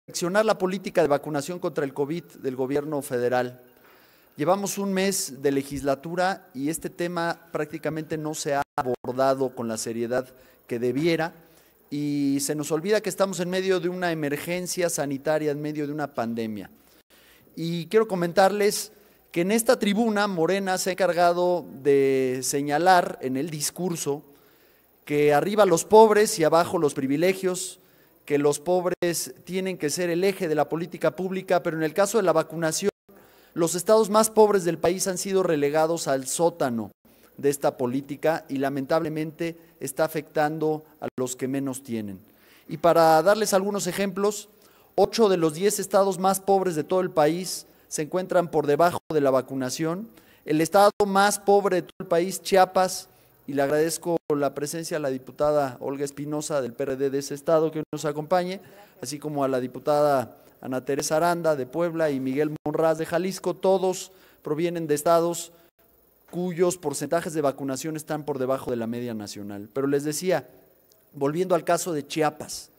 reflexionar la política de vacunación contra el COVID del gobierno federal. Llevamos un mes de legislatura y este tema prácticamente no se ha abordado con la seriedad que debiera y se nos olvida que estamos en medio de una emergencia sanitaria, en medio de una pandemia. Y quiero comentarles que en esta tribuna Morena se ha encargado de señalar en el discurso que arriba los pobres y abajo los privilegios, que los pobres tienen que ser el eje de la política pública, pero en el caso de la vacunación, los estados más pobres del país han sido relegados al sótano de esta política y lamentablemente está afectando a los que menos tienen. Y para darles algunos ejemplos, 8 de los 10 estados más pobres de todo el país se encuentran por debajo de la vacunación. El estado más pobre de todo el país, Chiapas, y le agradezco la presencia a la diputada Olga Espinosa del PRD de ese estado que nos acompañe, así como a la diputada Ana Teresa Aranda de Puebla y Miguel Monraz de Jalisco, todos provienen de estados cuyos porcentajes de vacunación están por debajo de la media nacional. Pero les decía, volviendo al caso de Chiapas,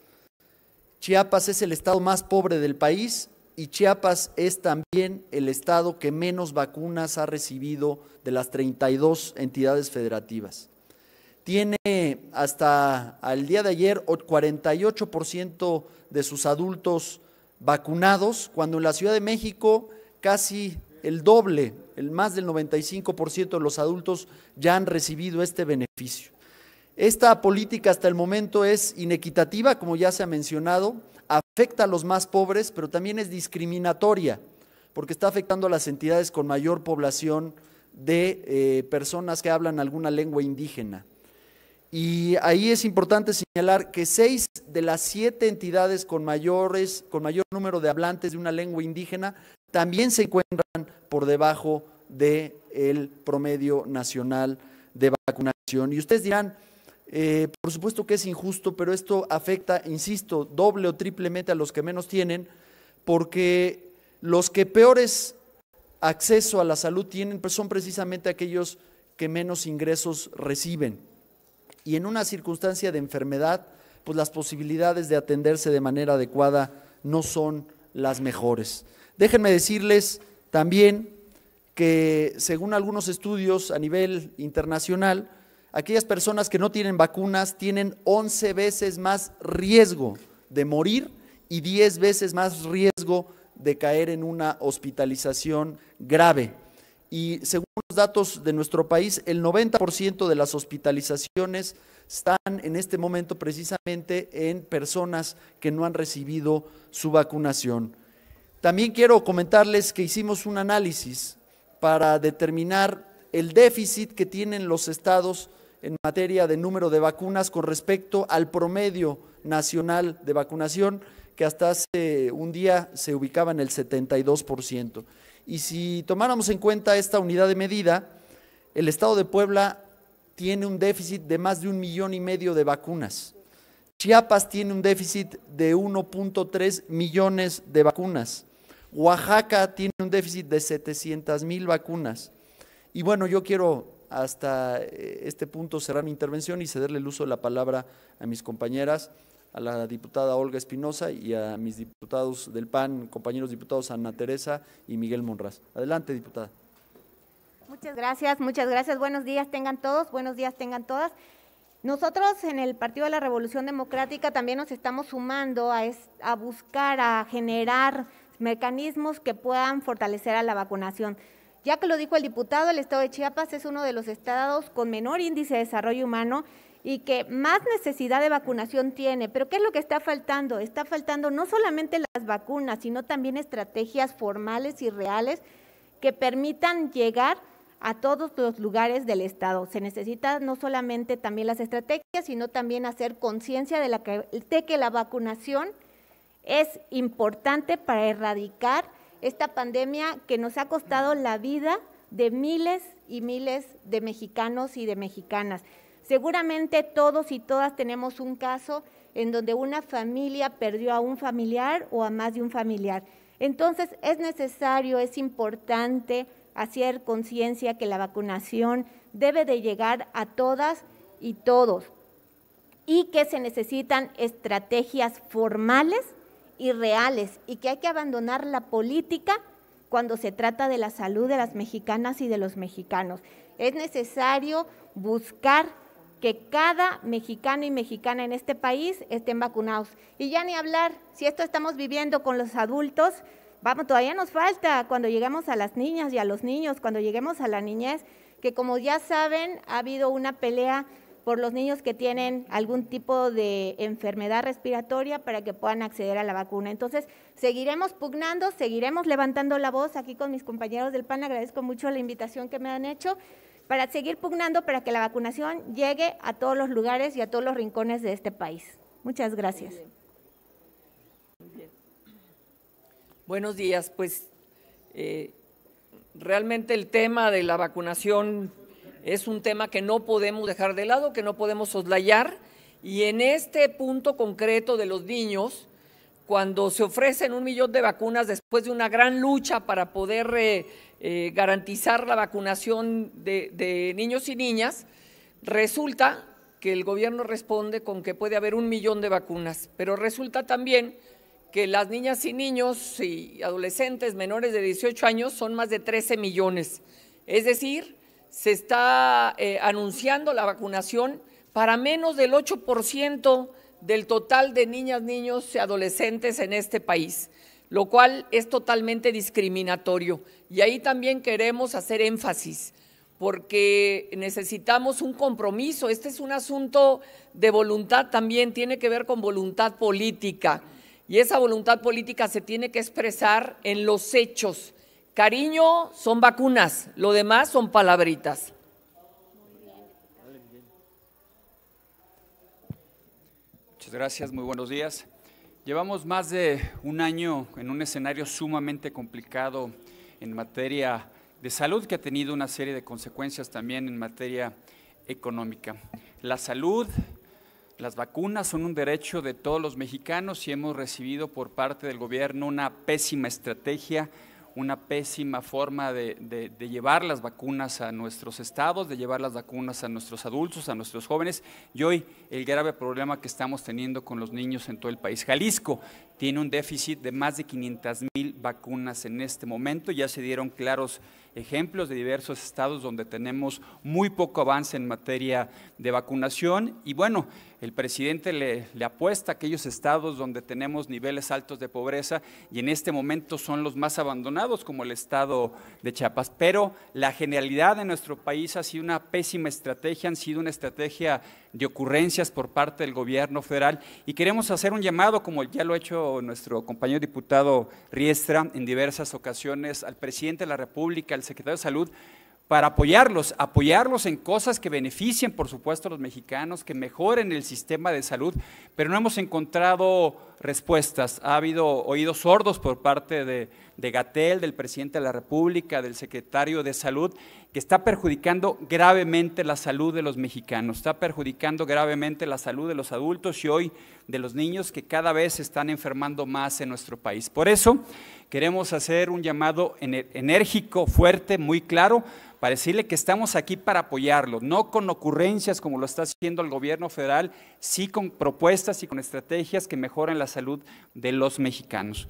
Chiapas es el estado más pobre del país y Chiapas es también el estado que menos vacunas ha recibido de las 32 entidades federativas. Tiene hasta el día de ayer 48% de sus adultos vacunados, cuando en la Ciudad de México casi el doble, más del 95% de los adultos ya han recibido este beneficio. Esta política hasta el momento es inequitativa, como ya se ha mencionado, afecta a los más pobres, pero también es discriminatoria, porque está afectando a las entidades con mayor población de personas que hablan alguna lengua indígena. Y ahí es importante señalar que 6 de las 7 entidades con mayor número de hablantes de una lengua indígena también se encuentran por debajo del promedio nacional de vacunación. Y ustedes dirán, por supuesto que es injusto, pero esto afecta, insisto, doble o triplemente a los que menos tienen, porque los que peores acceso a la salud tienen pues son precisamente aquellos que menos ingresos reciben. Y en una circunstancia de enfermedad, pues las posibilidades de atenderse de manera adecuada no son las mejores. Déjenme decirles también que según algunos estudios a nivel internacional, aquellas personas que no tienen vacunas tienen 11 veces más riesgo de morir y 10 veces más riesgo de caer en una hospitalización grave. Y según los datos de nuestro país, el 90% de las hospitalizaciones están en este momento precisamente en personas que no han recibido su vacunación. También quiero comentarles que hicimos un análisis para determinar el déficit que tienen los estados en materia de número de vacunas con respecto al promedio nacional de vacunación, que hasta hace un día se ubicaba en el 72%. Y si tomáramos en cuenta esta unidad de medida, el estado de Puebla tiene un déficit de más de 1,5 millones de vacunas. Chiapas tiene un déficit de 1.3 millones de vacunas. Oaxaca tiene un déficit de 700,000 vacunas. Y bueno, yo quiero hasta este punto cerrar mi intervención y cederle el uso de la palabra a mis compañeras, a la diputada Olga Espinosa y a mis diputados del PAN, compañeros diputados Ana Teresa y Miguel Monraz. Adelante, diputada. Muchas gracias, muchas gracias. Buenos días tengan todos, buenos días tengan todas. Nosotros en el Partido de la Revolución Democrática también nos estamos sumando a buscar, a generar mecanismos que puedan fortalecer a la vacunación. Ya que lo dijo el diputado, el estado de Chiapas es uno de los estados con menor índice de desarrollo humano y que más necesidad de vacunación tiene. Pero ¿qué es lo que está faltando? Está faltando no solamente las vacunas, sino también estrategias formales y reales que permitan llegar a todos los lugares del estado. Se necesita no solamente también las estrategias, sino también hacer conciencia de que la vacunación es importante para erradicar esta pandemia que nos ha costado la vida de miles y miles de mexicanos y de mexicanas. Seguramente todos y todas tenemos un caso en donde una familia perdió a un familiar o a más de un familiar. Entonces es necesario, es importante hacer conciencia que la vacunación debe de llegar a todas y todos y que se necesitan estrategias formales y reales, y que hay que abandonar la política cuando se trata de la salud de las mexicanas y de los mexicanos. Es necesario buscar que cada mexicano y mexicana en este país estén vacunados. Y ya ni hablar, si esto estamos viviendo con los adultos, vamos, todavía nos falta cuando lleguemos a las niñas y a los niños, cuando lleguemos a la niñez, que como ya saben, ha habido una pelea por los niños que tienen algún tipo de enfermedad respiratoria para que puedan acceder a la vacuna. Entonces, seguiremos pugnando, seguiremos levantando la voz aquí con mis compañeros del PAN, agradezco mucho la invitación que me han hecho, para seguir pugnando para que la vacunación llegue a todos los lugares y a todos los rincones de este país. Muchas gracias. Muy bien. Buenos días, pues realmente el tema de la vacunación es un tema que no podemos dejar de lado, que no podemos soslayar, y en este punto concreto de los niños, cuando se ofrecen 1 millón de vacunas después de una gran lucha para poder garantizar la vacunación de niños y niñas, resulta que el gobierno responde con que puede haber 1 millón de vacunas, pero resulta también que las niñas y niños y adolescentes menores de 18 años son más de 13 millones, es decir, se está anunciando la vacunación para menos del 8% del total de niñas, niños y adolescentes en este país, lo cual es totalmente discriminatorio. Y ahí también queremos hacer énfasis, porque necesitamos un compromiso. Este es un asunto de voluntad también, tiene que ver con voluntad política, y esa voluntad política se tiene que expresar en los hechos. Cariño son vacunas, lo demás son palabritas. Muchas gracias, muy buenos días. Llevamos más de un año en un escenario sumamente complicado en materia de salud, que ha tenido una serie de consecuencias también en materia económica. La salud, las vacunas son un derecho de todos los mexicanos y hemos recibido por parte del gobierno una pésima estrategia, una pésima forma de llevar las vacunas a nuestros estados, de llevar las vacunas a nuestros adultos, a nuestros jóvenes, y hoy el grave problema que estamos teniendo con los niños en todo el país. Jalisco tiene un déficit de más de 500,000 vacunas en este momento, ya se dieron claros ejemplos de diversos estados donde tenemos muy poco avance en materia de vacunación, y bueno, el presidente le apuesta a aquellos estados donde tenemos niveles altos de pobreza y en este momento son los más abandonados, como el estado de Chiapas. Pero la generalidad de nuestro país ha sido una pésima estrategia, han sido una estrategia de ocurrencias por parte del gobierno federal, y queremos hacer un llamado, como ya lo ha hecho nuestro compañero diputado Riestra en diversas ocasiones, al presidente de la República, al secretario de Salud, para apoyarlos en cosas que beneficien, por supuesto, a los mexicanos, que mejoren el sistema de salud, pero no hemos encontrado respuestas. Ha habido oídos sordos por parte de Gatell, del presidente de la República, del secretario de Salud, que está perjudicando gravemente la salud de los mexicanos, está perjudicando gravemente la salud de los adultos y hoy de los niños, que cada vez se están enfermando más en nuestro país. Por eso queremos hacer un llamado enérgico, fuerte, muy claro, para decirle que estamos aquí para apoyarlo, no con ocurrencias como lo está haciendo el gobierno federal, sí con propuestas y con estrategias que mejoren la salud de los mexicanos.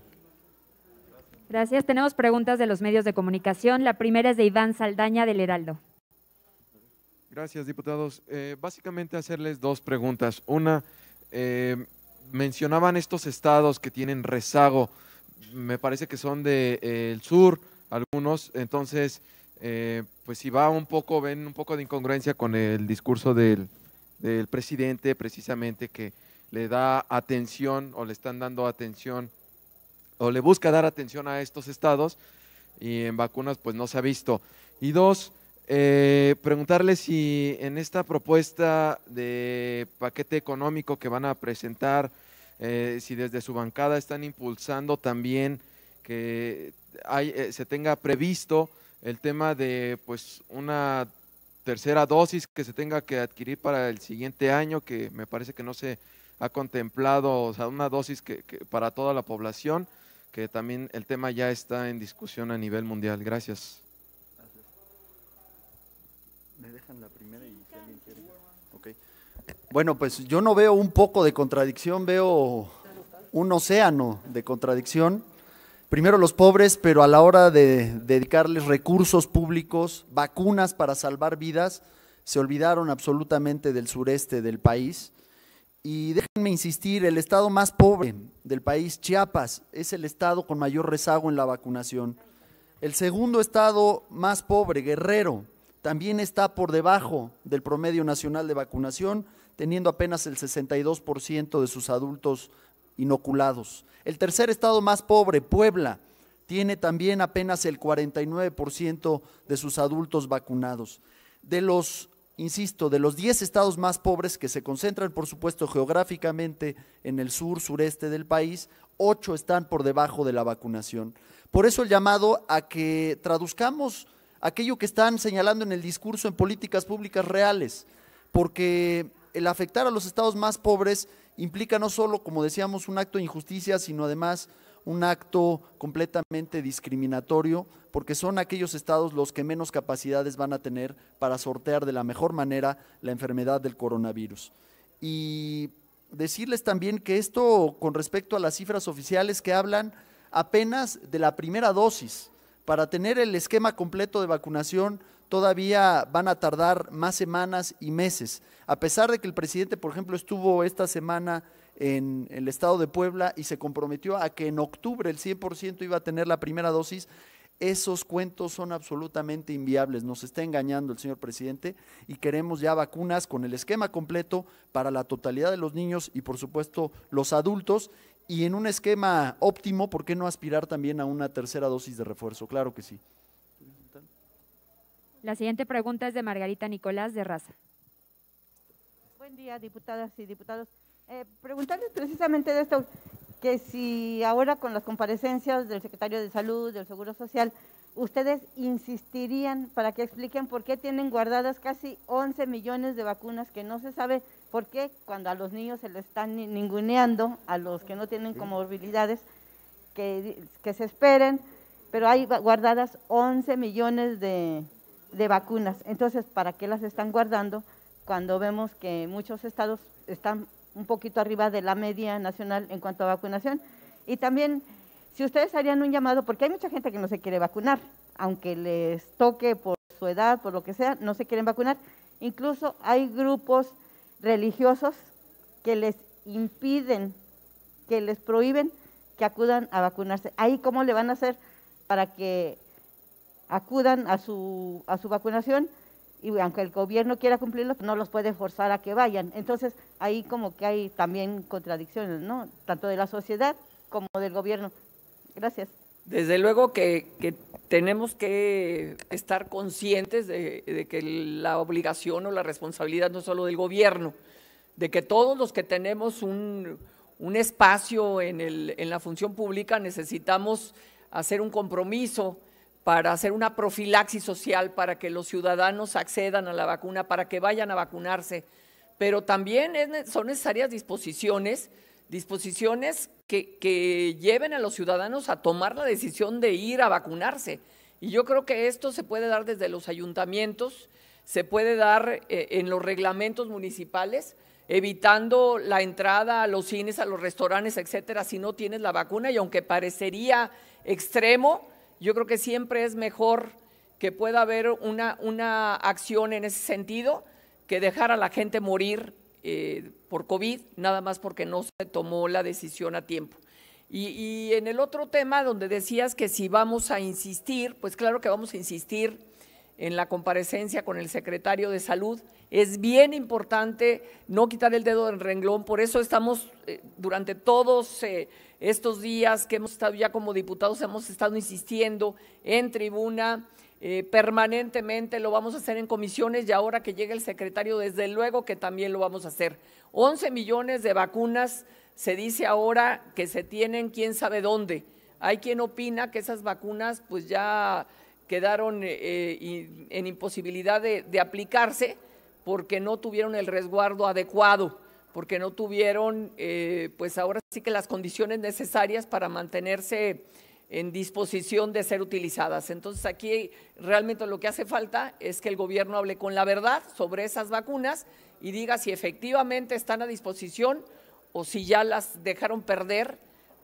Gracias. Tenemos preguntas de los medios de comunicación. La primera es de Iván Saldaña, del Heraldo. Gracias, diputados. Básicamente hacerles dos preguntas. Una, mencionaban estos estados que tienen rezago, me parece que son del sur, algunos, entonces, pues si va ven un poco de incongruencia con el discurso del presidente, precisamente, que le da atención o le están dando atención o le busca dar atención a estos estados, y en vacunas pues no se ha visto. Y dos, preguntarle si en esta propuesta de paquete económico que van a presentar, si desde su bancada están impulsando también que se tenga previsto el tema de pues una tercera dosis que se tenga que adquirir para el siguiente año, que me parece que no se ha contemplado, o sea, una dosis que para toda la población, que también el tema ya está en discusión a nivel mundial. Gracias. ¿Me dejan la primera y si alguien quiere? Okay. Bueno, pues yo no veo un poco de contradicción, veo un océano de contradicción. Primero los pobres, pero a la hora de dedicarles recursos públicos, vacunas para salvar vidas, se olvidaron absolutamente del sureste del país. Y déjenme insistir, el estado más pobre del país, Chiapas, es el estado con mayor rezago en la vacunación. El segundo estado más pobre, Guerrero, también está por debajo del promedio nacional de vacunación, teniendo apenas el 62% de sus adultos inoculados. El tercer estado más pobre, Puebla, tiene también apenas el 49% de sus adultos vacunados. Insisto, de los 10 estados más pobres que se concentran, por supuesto, geográficamente en el sur, sureste del país, 8 están por debajo de la vacunación. Por eso el llamado a que traduzcamos aquello que están señalando en el discurso en políticas públicas reales, porque el afectar a los estados más pobres implica no solo, como decíamos, un acto de injusticia, sino además un acto completamente discriminatorio, porque son aquellos estados los que menos capacidades van a tener para sortear de la mejor manera la enfermedad del coronavirus. Y decirles también que esto con respecto a las cifras oficiales que hablan apenas de la primera dosis, para tener el esquema completo de vacunación todavía van a tardar más semanas y meses, a pesar de que el presidente, por ejemplo, estuvo esta semana en el estado de Puebla y se comprometió a que en octubre el 100% iba a tener la primera dosis. Esos cuentos son absolutamente inviables, nos está engañando el señor presidente y queremos ya vacunas con el esquema completo para la totalidad de los niños y por supuesto los adultos, y en un esquema óptimo, ¿por qué no aspirar también a una tercera dosis de refuerzo? Claro que sí. La siguiente pregunta es de Margarita Nicolás de Raza. Buen día, diputadas y diputados. Preguntarles precisamente de esto, que si ahora con las comparecencias del secretario de Salud, del Seguro Social, ustedes insistirían para que expliquen por qué tienen guardadas casi 11 millones de vacunas que no se sabe por qué cuando a los niños se les están ninguneando, a los que no tienen comorbilidades, que se esperen, pero hay guardadas 11 millones de vacunas. Entonces, ¿para qué las están guardando cuando vemos que muchos estados están un poquito arriba de la media nacional en cuanto a vacunación? Y también, si ustedes harían un llamado, porque hay mucha gente que no se quiere vacunar, aunque les toque por su edad, por lo que sea, no se quieren vacunar. Incluso hay grupos religiosos que les impiden, que les prohíben que acudan a vacunarse. Ahí, ¿cómo le van a hacer para que acudan a su vacunación? Y aunque el gobierno quiera cumplirlo, no los puede forzar a que vayan. Entonces, ahí como que hay también contradicciones, ¿no? Tanto de la sociedad como del gobierno. Gracias. Desde luego que tenemos que estar conscientes de que la obligación o la responsabilidad no es solo del gobierno, de que todos los que tenemos un espacio en la función pública necesitamos hacer un compromiso para hacer una profilaxis social, para que los ciudadanos accedan a la vacuna, para que vayan a vacunarse, pero también son necesarias disposiciones que lleven a los ciudadanos a tomar la decisión de ir a vacunarse. Y yo creo que esto se puede dar desde los ayuntamientos, se puede dar en los reglamentos municipales, evitando la entrada a los cines, a los restaurantes, etcétera, si no tienes la vacuna. Y aunque parecería extremo, yo creo que siempre es mejor que pueda haber una acción en ese sentido que dejar a la gente morir por COVID, nada más porque no se tomó la decisión a tiempo. Y en el otro tema donde decías que si vamos a insistir, pues claro que vamos a insistir en la comparecencia con el secretario de Salud. Es bien importante no quitar el dedo del renglón, por eso estamos durante todos estos días que hemos estado ya como diputados, hemos estado insistiendo en tribuna, permanentemente, lo vamos a hacer en comisiones y ahora que llegue el secretario, desde luego que también lo vamos a hacer. 11 millones de vacunas, se dice ahora que se tienen quién sabe dónde. Hay quien opina que esas vacunas pues ya quedaron en imposibilidad de aplicarse porque no tuvieron el resguardo adecuado, porque no tuvieron pues ahora sí que las condiciones necesarias para mantenerse en disposición de ser utilizadas. Entonces aquí realmente lo que hace falta es que el gobierno hable con la verdad sobre esas vacunas y diga si efectivamente están a disposición o si ya las dejaron perder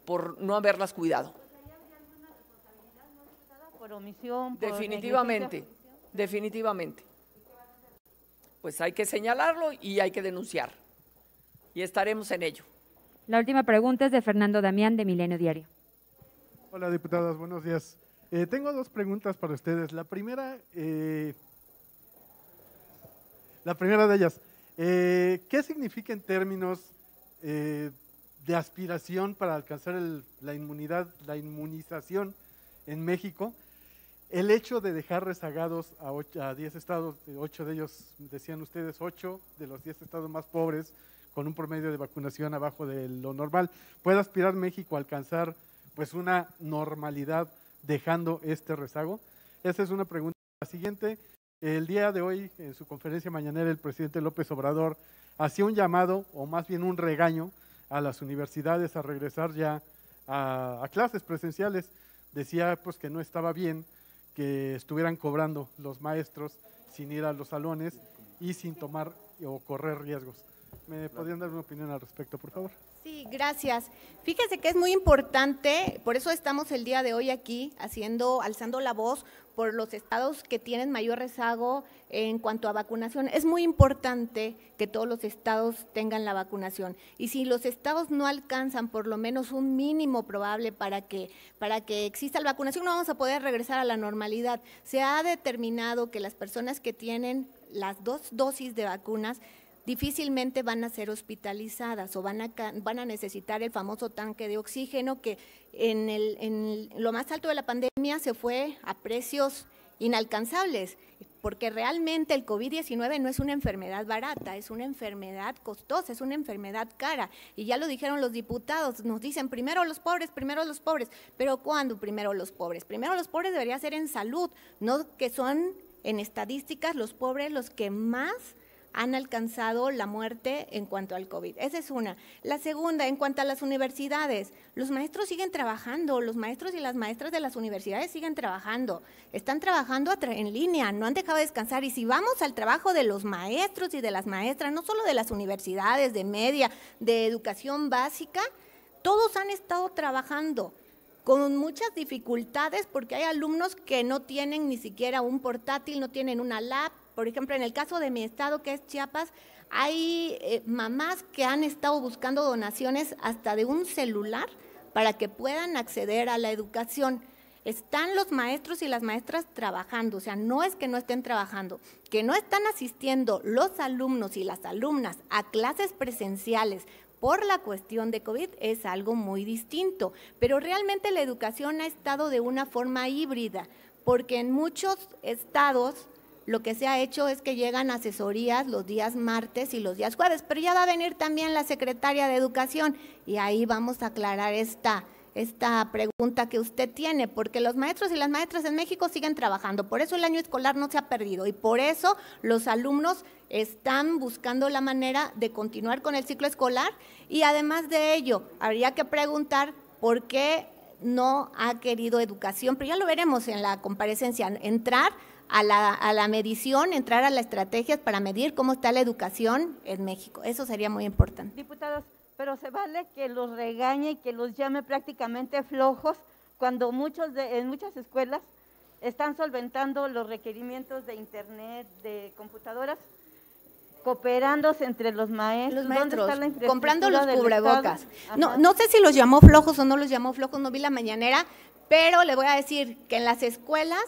por no haberlas cuidado. ¿Por omisión? Por Definitivamente, negligencia? definitivamente. Pues hay que señalarlo y hay que denunciar. Y estaremos en ello. La última pregunta es de Fernando Damián, de Milenio Diario. Hola, diputadas, buenos días. Tengo dos preguntas para ustedes. La primera de ellas, ¿qué significa en términos de aspiración para alcanzar la inmunización en México? El hecho de dejar rezagados a 10 estados, 8 de ellos, decían ustedes, 8 de los 10 estados más pobres, con un promedio de vacunación abajo de lo normal. ¿Puede aspirar México a alcanzar pues una normalidad dejando este rezago? Esa es una pregunta. La siguiente, el día de hoy, en su conferencia mañanera, el presidente López Obrador hacía un llamado, o más bien un regaño, a las universidades a regresar ya a clases presenciales. Decía pues que no estaba bien que estuvieran cobrando los maestros sin ir a los salones y sin tomar o correr riesgos. ¿Me podrían dar una opinión al respecto, por favor? Sí, gracias. Fíjese que es muy importante, por eso estamos el día de hoy aquí alzando la voz por los estados que tienen mayor rezago en cuanto a vacunación. Es muy importante que todos los estados tengan la vacunación, y si los estados no alcanzan por lo menos un mínimo probable para que exista la vacunación, no vamos a poder regresar a la normalidad. Se ha determinado que las personas que tienen las 2 dosis de vacunas difícilmente van a ser hospitalizadas o van a necesitar el famoso tanque de oxígeno, que en lo más alto de la pandemia se fue a precios inalcanzables, porque realmente el COVID-19 no es una enfermedad barata, es una enfermedad costosa, es una enfermedad cara, y ya lo dijeron los diputados, nos dicen primero los pobres, pero ¿cuándo primero los pobres? Primero los pobres debería ser en salud, no que son en estadísticas los pobres los que más han alcanzado la muerte en cuanto al COVID. Esa es una. La segunda, en cuanto a las universidades, los maestros siguen trabajando, los maestros y las maestras de las universidades siguen trabajando, están trabajando en línea, no han dejado de descansar, y si vamos al trabajo de los maestros y de las maestras, no solo de las universidades, de media, de educación básica, todos han estado trabajando con muchas dificultades, porque hay alumnos que no tienen ni siquiera un portátil, no tienen una lap. Por ejemplo, en el caso de mi estado, que es Chiapas, hay mamás que han estado buscando donaciones hasta de un celular para que puedan acceder a la educación. Están los maestros y las maestras trabajando, o sea, no es que no estén trabajando, que no están asistiendo los alumnos y las alumnas a clases presenciales por la cuestión de COVID es algo muy distinto, pero realmente la educación ha estado de una forma híbrida, porque en muchos estados lo que se ha hecho es que llegan asesorías los días martes y los días jueves, pero ya va a venir también la secretaria de Educación y ahí vamos a aclarar esta pregunta que usted tiene, porque los maestros y las maestras en México siguen trabajando, por eso el año escolar no se ha perdido y por eso los alumnos están buscando la manera de continuar con el ciclo escolar, y además de ello, habría que preguntar por qué no ha querido Educación, pero ya lo veremos en la comparecencia, entrar a la medición, entrar a las estrategias para medir cómo está la educación en México. Eso sería muy importante. Diputados, pero se vale que los regañe y que los llame prácticamente flojos cuando en muchas escuelas están solventando los requerimientos de internet, de computadoras, cooperándose entre los maestros. ¿Dónde está la infraestructura comprando los cubrebocas? No sé si los llamó flojos o no los llamó flojos, no vi la mañanera, pero le voy a decir que en las escuelas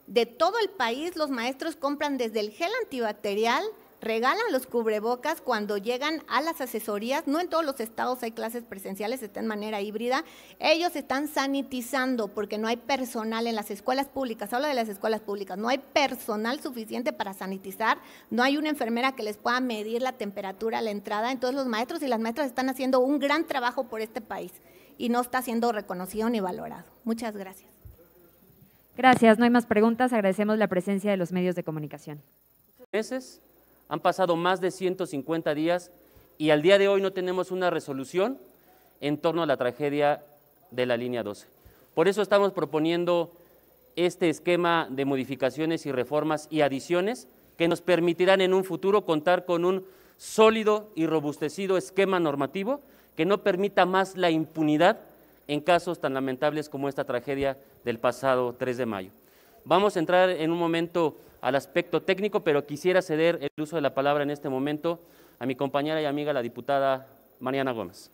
de todo el país los maestros compran desde el gel antibacterial, regalan los cubrebocas cuando llegan a las asesorías. No en todos los estados hay clases presenciales, está en manera híbrida. Ellos están sanitizando porque no hay personal en las escuelas públicas. Hablo de las escuelas públicas, no hay personal suficiente para sanitizar, no hay una enfermera que les pueda medir la temperatura a la entrada. Entonces los maestros y las maestras están haciendo un gran trabajo por este país y no está siendo reconocido ni valorado. Muchas gracias. Gracias, no hay más preguntas. Agradecemos la presencia de los medios de comunicación. Meses, han pasado más de 150 días y al día de hoy no tenemos una resolución en torno a la tragedia de la línea 12. Por eso estamos proponiendo este esquema de modificaciones y reformas y adiciones que nos permitirán en un futuro contar con un sólido y robustecido esquema normativo que no permita más la impunidad en casos tan lamentables como esta tragedia del pasado 3 de mayo. Vamos a entrar en un momento al aspecto técnico, pero quisiera ceder el uso de la palabra en este momento a mi compañera y amiga, la diputada Mariana Gómez.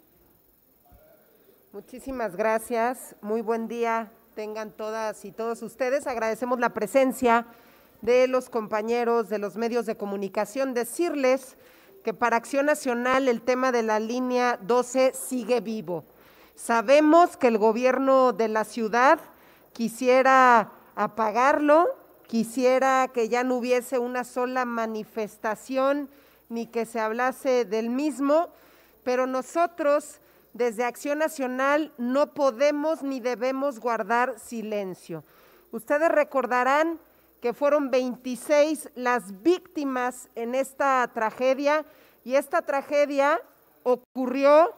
Muchísimas gracias, muy buen día tengan todas y todos ustedes. Agradecemos la presencia de los compañeros de los medios de comunicación. Decirles que para Acción Nacional el tema de la línea 12 sigue vivo. Sabemos que el gobierno de la ciudad quisiera apagarlo, quisiera que ya no hubiese una sola manifestación ni que se hablase del mismo, pero nosotros desde Acción Nacional no podemos ni debemos guardar silencio. Ustedes recordarán que fueron 26 las víctimas en esta tragedia, y esta tragedia ocurrió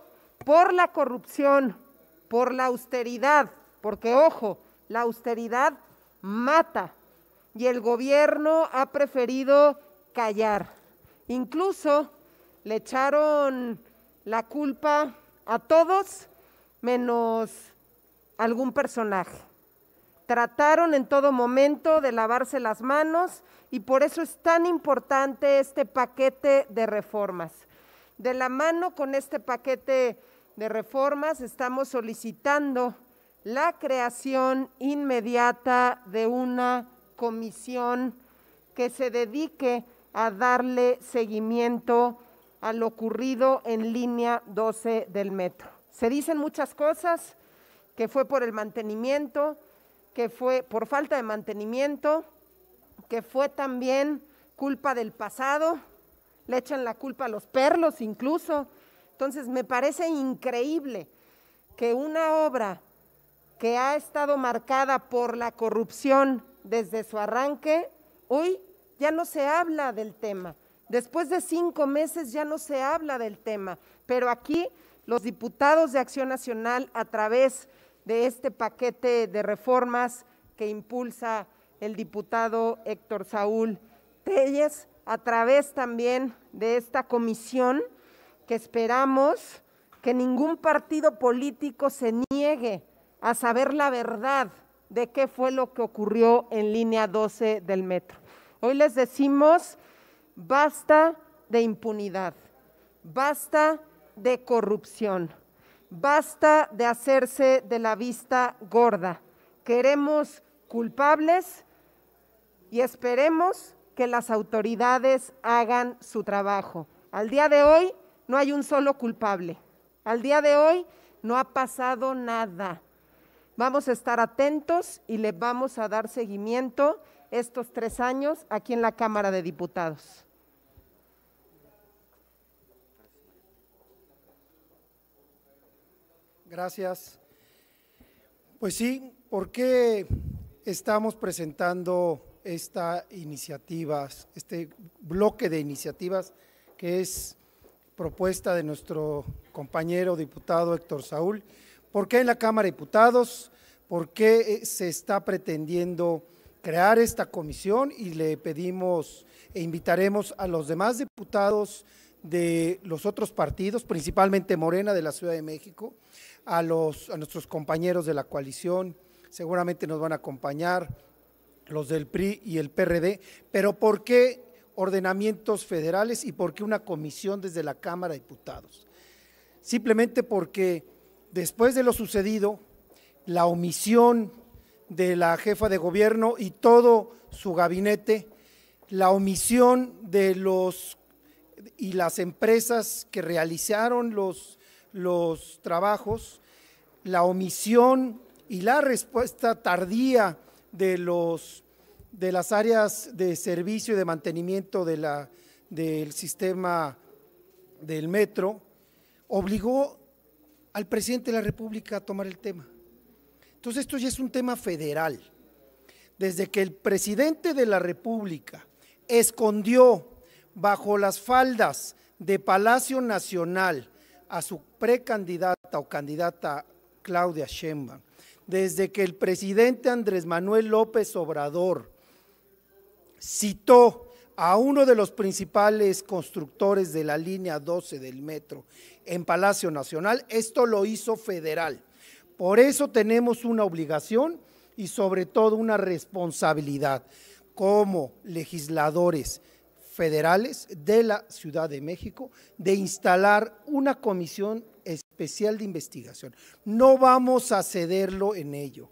por la corrupción, por la austeridad, porque ojo, la austeridad mata y el gobierno ha preferido callar. Incluso le echaron la culpa a todos menos algún personaje. Trataron en todo momento de lavarse las manos y por eso es tan importante este paquete de reformas. De la mano con este paquete de reformas estamos solicitando la creación inmediata de una comisión que se dedique a darle seguimiento a lo ocurrido en línea 12 del metro. Se dicen muchas cosas, que fue por el mantenimiento, que fue por falta de mantenimiento, que fue también culpa del pasado, le echan la culpa a los perlos incluso. Entonces me parece increíble que una obra que ha estado marcada por la corrupción desde su arranque, hoy ya no se habla del tema. Después de 5 meses ya no se habla del tema, pero aquí los diputados de Acción Nacional, a través de este paquete de reformas que impulsa el diputado Héctor Saúl Telles, a través también de esta comisión, que esperamos que ningún partido político se niegue a saber la verdad de qué fue lo que ocurrió en línea 12 del metro. Hoy les decimos, basta de impunidad, basta de corrupción, basta de hacerse de la vista gorda. Queremos culpables y esperemos que las autoridades hagan su trabajo. Al día de hoy no hay un solo culpable, al día de hoy no ha pasado nada. Vamos a estar atentos y le vamos a dar seguimiento estos 3 años aquí en la Cámara de Diputados. Gracias. Pues sí, ¿por qué estamos presentando esta iniciativa, este bloque de iniciativas que es propuesta de nuestro compañero diputado Héctor Saúl? ¿Por qué en la Cámara de Diputados? ¿Por qué se está pretendiendo crear esta comisión? Y le pedimos e invitaremos a los demás diputados de los otros partidos, principalmente Morena de la Ciudad de México, a nuestros compañeros de la coalición, seguramente nos van a acompañar los del PRI y el PRD, pero ¿por qué ordenamientos federales y por qué una comisión desde la Cámara de Diputados? Simplemente porque después de lo sucedido, la omisión de la jefa de gobierno y todo su gabinete, la omisión de las empresas que realizaron los trabajos, la omisión y la respuesta tardía de las áreas de servicio y de mantenimiento del sistema del metro, obligó al presidente de la República a tomar el tema. Entonces esto ya es un tema federal. Desde que el presidente de la República escondió bajo las faldas de Palacio Nacional a su precandidata o candidata Claudia Sheinbaum, desde que el presidente Andrés Manuel López Obrador citó a uno de los principales constructores de la línea 12 del metro en Palacio Nacional. Esto lo hizo federal. Por eso tenemos una obligación y sobre todo una responsabilidad como legisladores federales de la Ciudad de México de instalar una comisión especial de investigación. No vamos a cederlo en ello.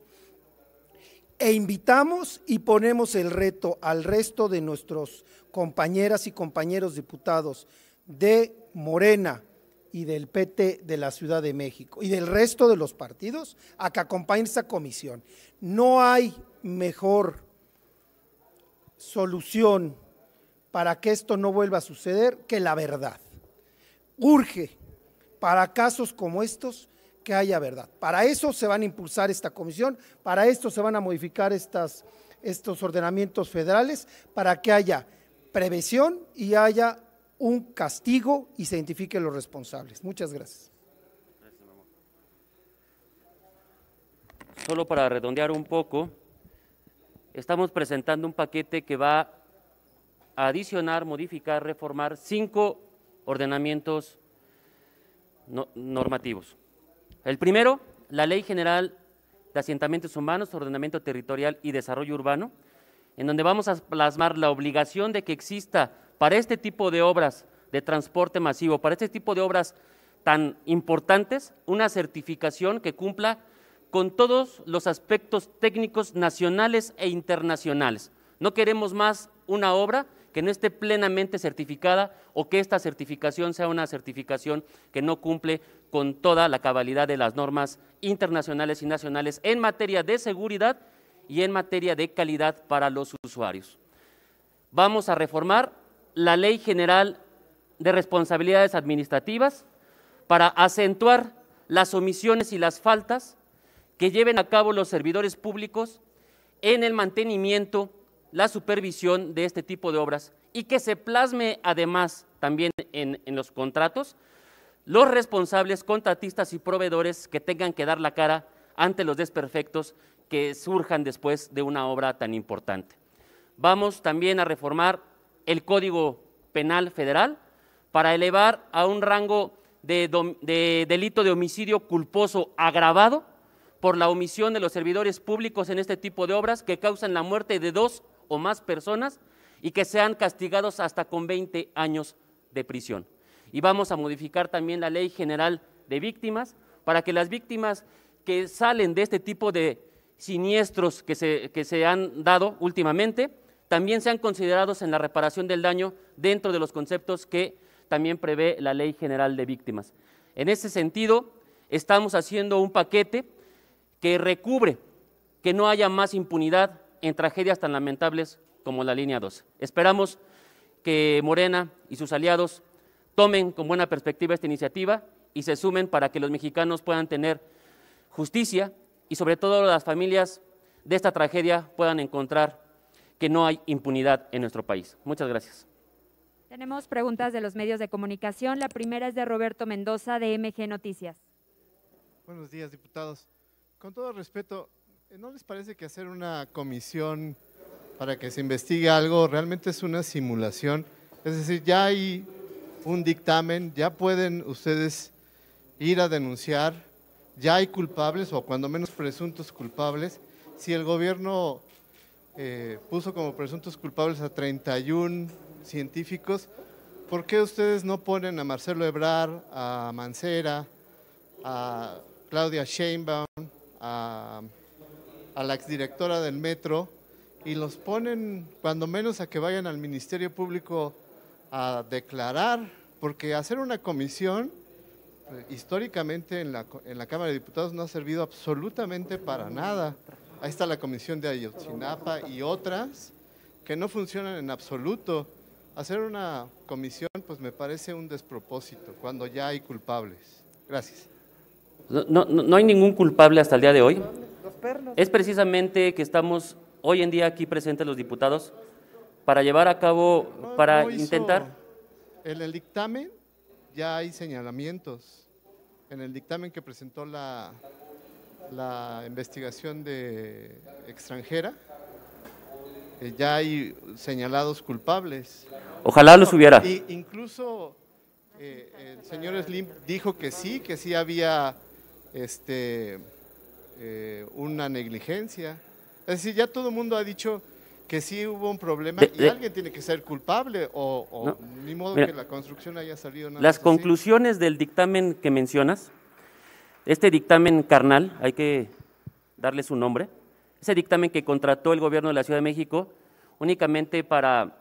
E invitamos y ponemos el reto al resto de nuestros compañeras y compañeros diputados de Morena y del PT de la Ciudad de México y del resto de los partidos a que acompañen esta comisión. No hay mejor solución para que esto no vuelva a suceder que la verdad. Urge para casos como estos que haya verdad. Para eso se van a impulsar esta comisión, para esto se van a modificar estos ordenamientos federales, para que haya prevención y haya un castigo y se identifiquen los responsables. Muchas gracias. Solo para redondear un poco, estamos presentando un paquete que va a adicionar, modificar, reformar 5 ordenamientos normativos. El primero, la Ley General de Asentamientos Humanos, Ordenamiento Territorial y Desarrollo Urbano, en donde vamos a plasmar la obligación de que exista para este tipo de obras de transporte masivo, para este tipo de obras tan importantes, una certificación que cumpla con todos los aspectos técnicos nacionales e internacionales. No queremos más una obra que no esté plenamente certificada o que esta certificación sea una certificación que no cumple con toda la cabalidad de las normas internacionales y nacionales en materia de seguridad y en materia de calidad para los usuarios. Vamos a reformar la Ley General de Responsabilidades Administrativas para acentuar las omisiones y las faltas que lleven a cabo los servidores públicos en el mantenimiento, la supervisión de este tipo de obras y que se plasme además también en los contratos los responsables, contratistas y proveedores que tengan que dar la cara ante los desperfectos que surjan después de una obra tan importante. Vamos también a reformar el Código Penal Federal para elevar a un rango de delito de homicidio culposo agravado por la omisión de los servidores públicos en este tipo de obras que causan la muerte de 2 o más personas y que sean castigados hasta con 20 años de prisión. Y vamos a modificar también la Ley General de Víctimas para que las víctimas que salen de este tipo de siniestros que se han dado últimamente también sean considerados en la reparación del daño dentro de los conceptos que también prevé la Ley General de Víctimas. En ese sentido, estamos haciendo un paquete que recubre que no haya más impunidad en tragedias tan lamentables como la línea 12. Esperamos que Morena y sus aliados tomen con buena perspectiva esta iniciativa y se sumen para que los mexicanos puedan tener justicia y sobre todo las familias de esta tragedia puedan encontrar que no hay impunidad en nuestro país. Muchas gracias. Tenemos preguntas de los medios de comunicación. La primera es de Roberto Mendoza, de MG Noticias. Buenos días, diputados. Con todo respeto, ¿no les parece que hacer una comisión para que se investigue algo realmente es una simulación? Es decir, ya hay un dictamen, ya pueden ustedes ir a denunciar, ya hay culpables o cuando menos presuntos culpables. Si el gobierno puso como presuntos culpables a 31 científicos, ¿por qué ustedes no ponen a Marcelo Ebrard, a Mancera, a Claudia Sheinbaum, a la exdirectora del metro y los ponen cuando menos a que vayan al Ministerio Público a declarar? Porque hacer una comisión históricamente en la Cámara de Diputados no ha servido absolutamente para nada. Ahí está la comisión de Ayotzinapa y otras que no funcionan en absoluto. Hacer una comisión pues me parece un despropósito cuando ya hay culpables. Gracias. No hay ningún culpable hasta el día de hoy. Es precisamente que estamos hoy en día aquí presentes los diputados para llevar a cabo, para intentar… En el dictamen ya hay señalamientos. En el dictamen que presentó la investigación extranjera, ya hay señalados culpables. Ojalá los hubiera. Y incluso el señor Slim dijo que sí había una negligencia. Es decir, ya todo el mundo ha dicho que sí hubo un problema y alguien tiene que ser culpable o no, ni modo mira, que la construcción haya salido nada. Las conclusiones del dictamen que mencionas, este dictamen carnal, hay que darle su nombre, ese dictamen que contrató el gobierno de la Ciudad de México únicamente para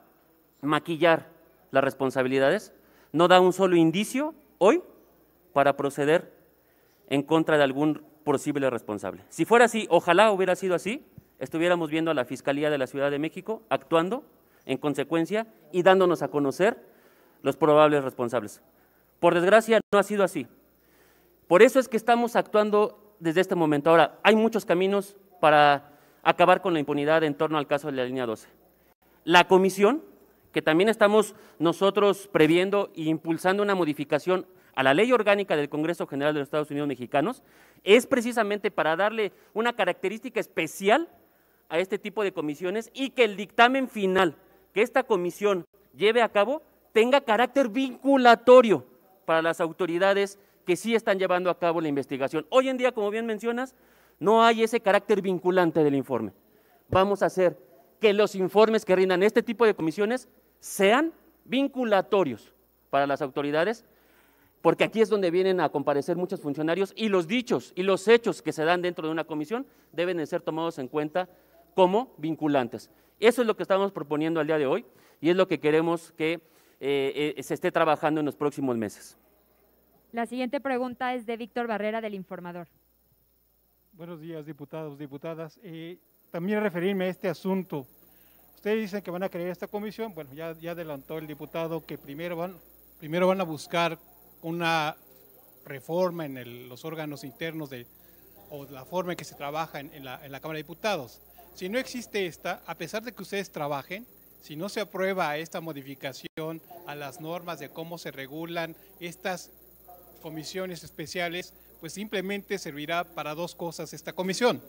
maquillar las responsabilidades, no da un solo indicio hoy para proceder en contra de algún posible responsable. Si fuera así, ojalá hubiera sido así, estuviéramos viendo a la Fiscalía de la Ciudad de México actuando en consecuencia y dándonos a conocer los probables responsables. Por desgracia, no ha sido así. Por eso es que estamos actuando desde este momento. Ahora, hay muchos caminos para acabar con la impunidad en torno al caso de la línea 12. La comisión, que también estamos nosotros previendo e impulsando una modificación a la Ley Orgánica del Congreso General de los Estados Unidos Mexicanos, es precisamente para darle una característica especial a este tipo de comisiones y que el dictamen final que esta comisión lleve a cabo tenga carácter vinculatorio para las autoridades que sí están llevando a cabo la investigación. Hoy en día, como bien mencionas, no hay ese carácter vinculante del informe. Vamos a hacer que los informes que rindan este tipo de comisiones sean vinculatorios para las autoridades, porque aquí es donde vienen a comparecer muchos funcionarios y los dichos y los hechos que se dan dentro de una comisión deben de ser tomados en cuenta como vinculantes. Eso es lo que estamos proponiendo al día de hoy y es lo que queremos que se esté trabajando en los próximos meses. La siguiente pregunta es de Víctor Barrera, del Informador. Buenos días, diputados, diputadas. También referirme a este asunto. Ustedes dicen que van a crear esta comisión. Bueno, ya adelantó el diputado que primero van a buscar una reforma en los órganos internos o la forma en que se trabaja en la Cámara de Diputados. Si no existe esta, a pesar de que ustedes trabajen, si no se aprueba esta modificación a las normas de cómo se regulan estas comisiones especiales, pues simplemente servirá para dos cosas esta comisión.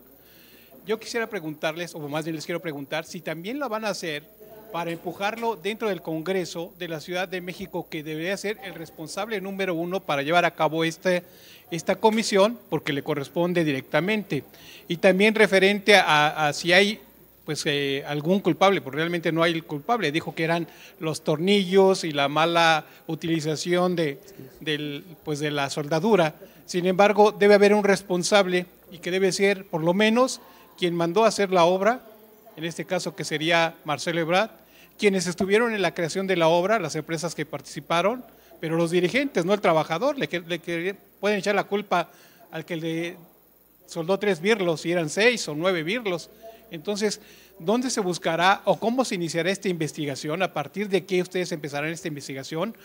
Yo quisiera preguntarles, o más bien les quiero preguntar, si también la van a hacer para empujarlo dentro del Congreso de la Ciudad de México, que debería ser el responsable número uno para llevar a cabo esta comisión, porque le corresponde directamente. Y también referente a si hay algún culpable, porque realmente no hay el culpable. Dijo que eran los tornillos y la mala utilización de la soldadura. Sin embargo, debe haber un responsable y que debe ser, por lo menos, quien mandó a hacer la obra, en este caso que sería Marcelo Ebrard, quienes estuvieron en la creación de la obra, las empresas que participaron, pero los dirigentes, no el trabajador, pueden echar la culpa al que le soldó 3 birlos y eran 6 o 9 birlos. Entonces, ¿dónde se buscará o cómo se iniciará esta investigación? ¿A partir de qué ustedes empezarán esta investigación?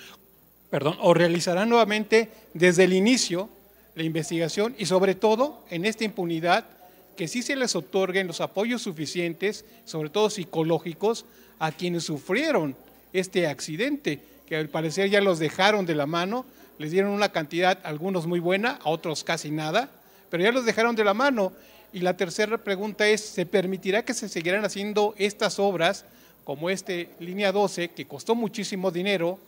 ¿O realizarán nuevamente desde el inicio la investigación y sobre todo en esta impunidad que sí se les otorguen los apoyos suficientes, sobre todo psicológicos, a quienes sufrieron este accidente, que al parecer ya los dejaron de la mano, les dieron una cantidad, algunos muy buena, a otros casi nada, pero ya los dejaron de la mano? Y la tercera pregunta es, ¿se permitirá que se seguirán haciendo estas obras, como línea 12, que costó muchísimo dinero,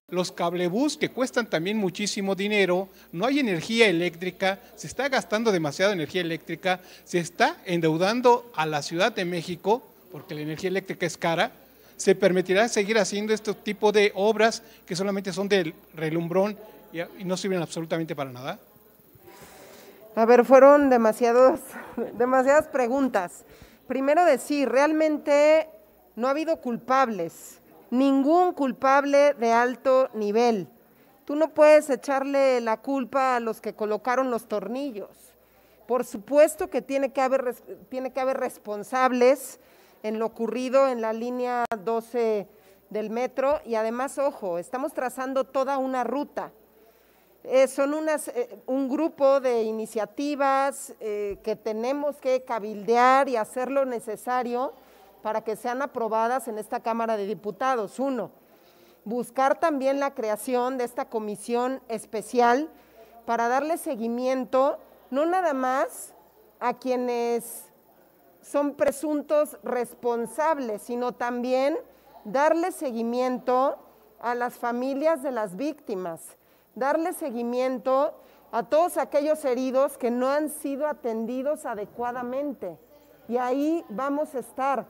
los cablebús que cuestan también muchísimo dinero, no hay energía eléctrica, se está gastando demasiada energía eléctrica, se está endeudando a la Ciudad de México, porque la energía eléctrica es cara? ¿Se permitirá seguir haciendo este tipo de obras que solamente son del relumbrón y no sirven absolutamente para nada? A ver, fueron demasiadas preguntas. Primero decir, realmente no ha habido culpables, ningún culpable de alto nivel. Tú no puedes echarle la culpa a los que colocaron los tornillos. Por supuesto que tiene que haber responsables en lo ocurrido en la línea 12 del metro y además, ojo, estamos trazando toda una ruta. Son un grupo de iniciativas que tenemos que cabildear y hacer lo necesario para que sean aprobadas en esta Cámara de Diputados. Uno, buscar también la creación de esta comisión especial para darle seguimiento, no nada más a quienes son presuntos responsables, sino también darle seguimiento a las familias de las víctimas, darle seguimiento a todos aquellos heridos que no han sido atendidos adecuadamente. Y ahí vamos a estar.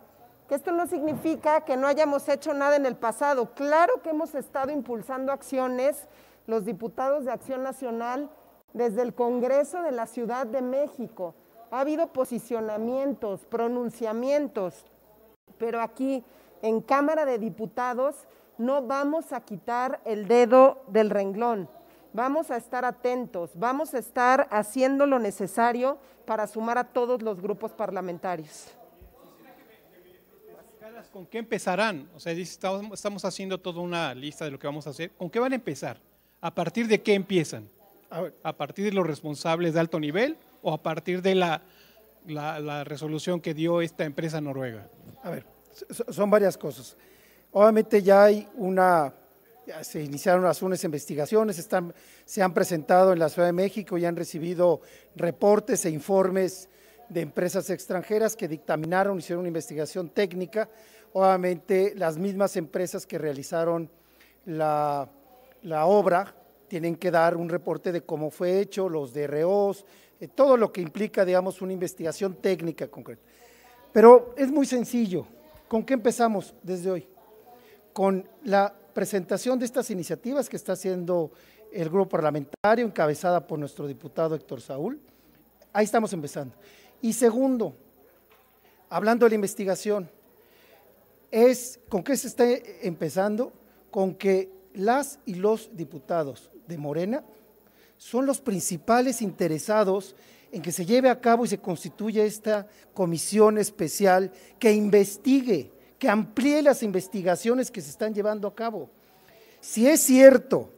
Que esto no significa que no hayamos hecho nada en el pasado. Claro que hemos estado impulsando acciones, los diputados de Acción Nacional, desde el Congreso de la Ciudad de México. Ha habido posicionamientos, pronunciamientos, pero aquí en Cámara de Diputados no vamos a quitar el dedo del renglón. Vamos a estar atentos, vamos a estar haciendo lo necesario para sumar a todos los grupos parlamentarios. ¿Con qué empezarán? O sea, estamos haciendo toda una lista de lo que vamos a hacer. ¿Con qué van a empezar? ¿A partir de qué empiezan? ¿A partir de los responsables de alto nivel o a partir de la resolución que dio esta empresa noruega? A ver, son varias cosas. Obviamente ya se iniciaron unas investigaciones, se han presentado en la Ciudad de México y han recibido reportes e informes de empresas extranjeras que dictaminaron, hicieron una investigación técnica. Obviamente las mismas empresas que realizaron la obra tienen que dar un reporte de cómo fue hecho, los DROs, todo lo que implica, digamos, una investigación técnica concreta. Pero es muy sencillo. ¿Con qué empezamos desde hoy? Con la presentación de estas iniciativas que está haciendo el grupo parlamentario, encabezada por nuestro diputado Héctor Saúl. Ahí estamos empezando. Y segundo, hablando de la investigación, ¿con qué se está empezando? Con que las y los diputados de Morena son los principales interesados en que se lleve a cabo y se constituya esta comisión especial que investigue, que amplíe las investigaciones que se están llevando a cabo. Si es cierto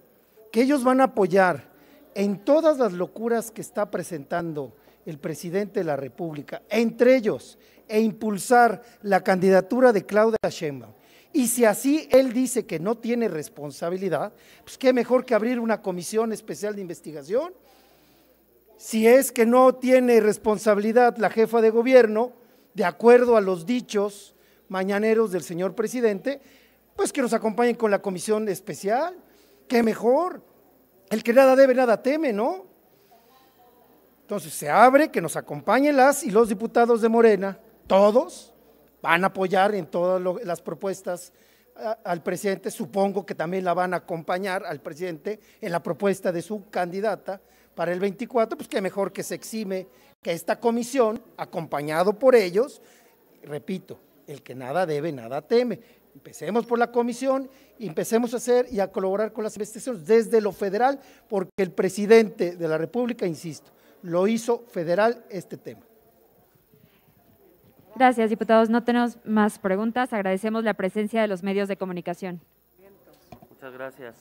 que ellos van a apoyar en todas las locuras que está presentando el presidente de la República, entre ellos, impulsar la candidatura de Claudia Sheinbaum, y si así él dice que no tiene responsabilidad, pues qué mejor que abrir una comisión especial de investigación. Si es que no tiene responsabilidad la jefa de gobierno, de acuerdo a los dichos mañaneros del señor presidente, pues que nos acompañen con la comisión especial. Qué mejor, el que nada debe, nada teme, ¿no? Entonces se abre, que nos acompañen las y los diputados de Morena, todos van a apoyar en todas las propuestas al presidente, supongo que también la van a acompañar al presidente en la propuesta de su candidata para el 24, pues qué mejor que se exime que esta comisión, acompañado por ellos, repito, el que nada debe, nada teme. Empecemos por la comisión y empecemos a hacer y a colaborar con las investigaciones desde lo federal, porque el presidente de la República, insisto, lo hizo federal este tema. Gracias, diputados. No tenemos más preguntas. Agradecemos la presencia de los medios de comunicación. Muchas gracias.